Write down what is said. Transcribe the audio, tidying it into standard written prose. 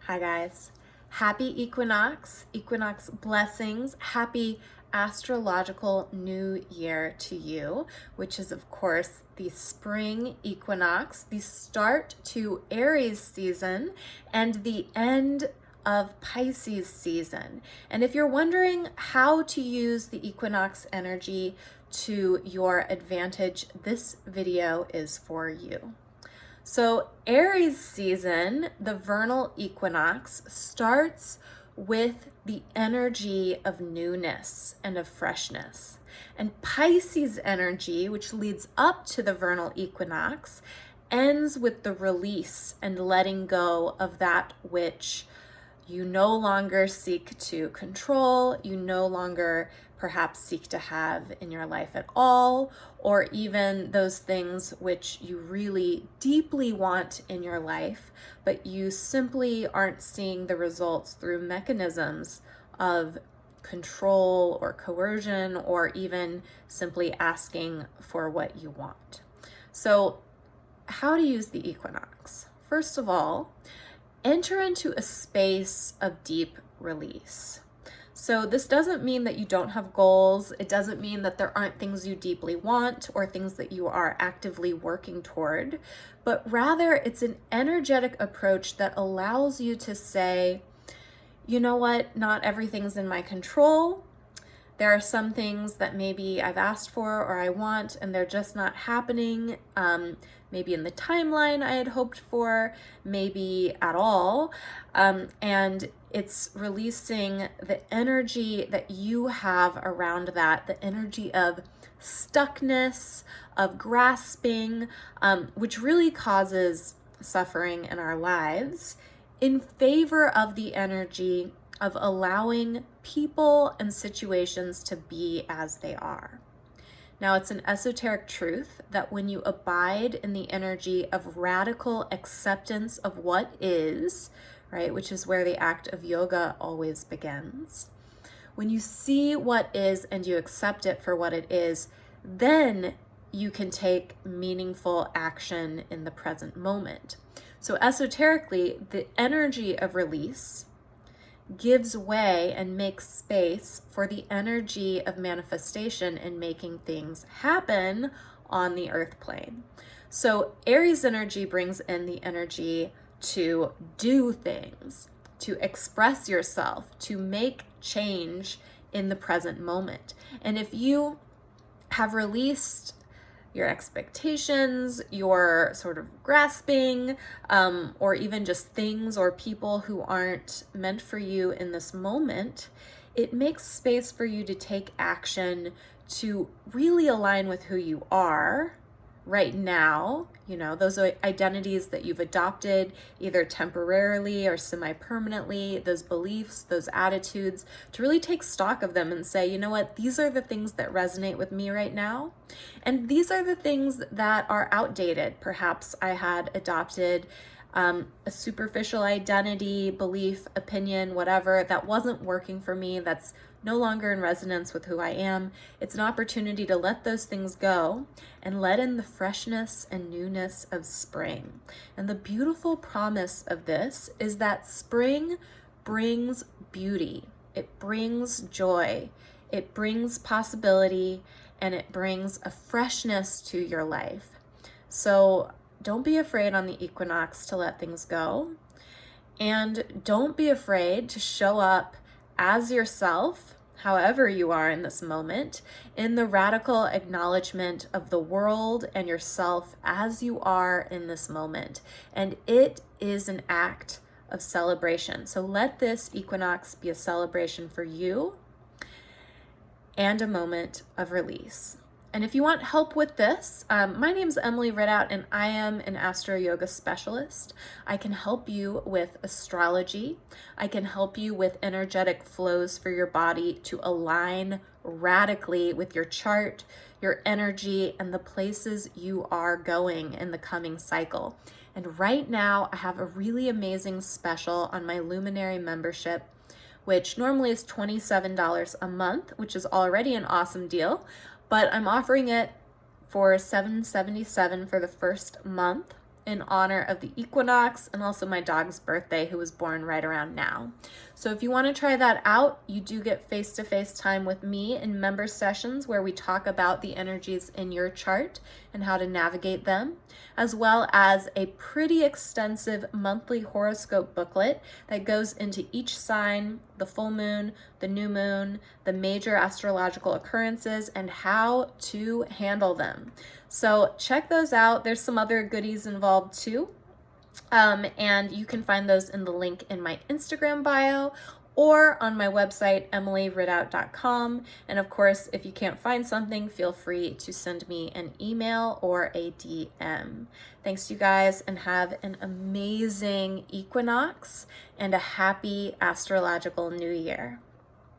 Hi guys, happy Equinox, Equinox blessings, happy astrological new year to you, which is of course the spring equinox, the start to Aries season and the end of Pisces season. And if you're wondering how to use the equinox energy to your advantage, this video is for you. So Aries season, the vernal equinox, starts with the energy of newness and of freshness. And Pisces energy, which leads up to the vernal equinox, ends with the release and letting go of that which you no longer seek to control, you no longer perhaps seek to have in your life at all, or even those things which you really deeply want in your life, but you simply aren't seeing the results through mechanisms of control or coercion, or even simply asking for what you want. So, how to use the equinox? First of all, enter into a space of deep release. So this doesn't mean that you don't have goals. It doesn't mean that there aren't things you deeply want or things that you are actively working toward, but rather it's an energetic approach that allows you to say, you know what, not everything's in my control. There are some things that maybe I've asked for or I want and they're just not happening. Maybe in the timeline I had hoped for, maybe at all. And it's releasing the energy that you have around that, the energy of stuckness, of grasping, which really causes suffering in our lives, in favor of the energy of allowing people and situations to be as they are. Now, it's an esoteric truth that when you abide in the energy of radical acceptance of what is, right, which is where the act of yoga always begins, when you see what is and you accept it for what it is, then you can take meaningful action in the present moment. So esoterically, the energy of release gives way and makes space for the energy of manifestation and making things happen on the earth plane. So Aries energy brings in the energy to do things, to express yourself, to make change in the present moment. And if you have released your expectations, your sort of grasping, or even just things or people who aren't meant for you in this moment, it makes space for you to take action to really align with who you are right now. You know, those are identities that you've adopted either temporarily or semi-permanently, those beliefs, those attitudes, to really take stock of them and say, you know what, these are the things that resonate with me right now. And these are the things that are outdated. Perhaps I had adopted a superficial identity, belief, opinion, whatever, that wasn't working for me, that's no longer in resonance with who I am. It's an opportunity to let those things go and let in the freshness and newness of spring. And the beautiful promise of this is that spring brings beauty, it brings joy, it brings possibility, and it brings a freshness to your life. So don't be afraid on the equinox to let things go. And don't be afraid to show up as yourself, however you are in this moment, in the radical acknowledgement of the world and yourself as you are in this moment. And it is an act of celebration. So let this equinox be a celebration for you and a moment of release. And if you want help with this, my name is Emily Ridout and I am an AstroYoga specialist. I can help you with astrology. I can help you with energetic flows for your body to align radically with your chart, your energy, and the places you are going in the coming cycle. And right now, I have a really amazing special on my Luminary membership, which normally is $27 a month, which is already an awesome deal. But I'm offering it for $777 for the first month. in honor of the equinox and also my dog's birthday, who was born right around now. So if you want to try that out, you do get face-to-face time with me in member sessions where we talk about the energies in your chart and how to navigate them, as well as a pretty extensive monthly horoscope booklet that goes into each sign, the full moon, the new moon, the major astrological occurrences, and how to handle them. So check those out. There's some other goodies involved too. And you can find those in the link in my Instagram bio or on my website, emilyridout.com. And of course, if you can't find something, feel free to send me an email or a DM. Thanks, you guys, and have an amazing equinox and a happy astrological new year.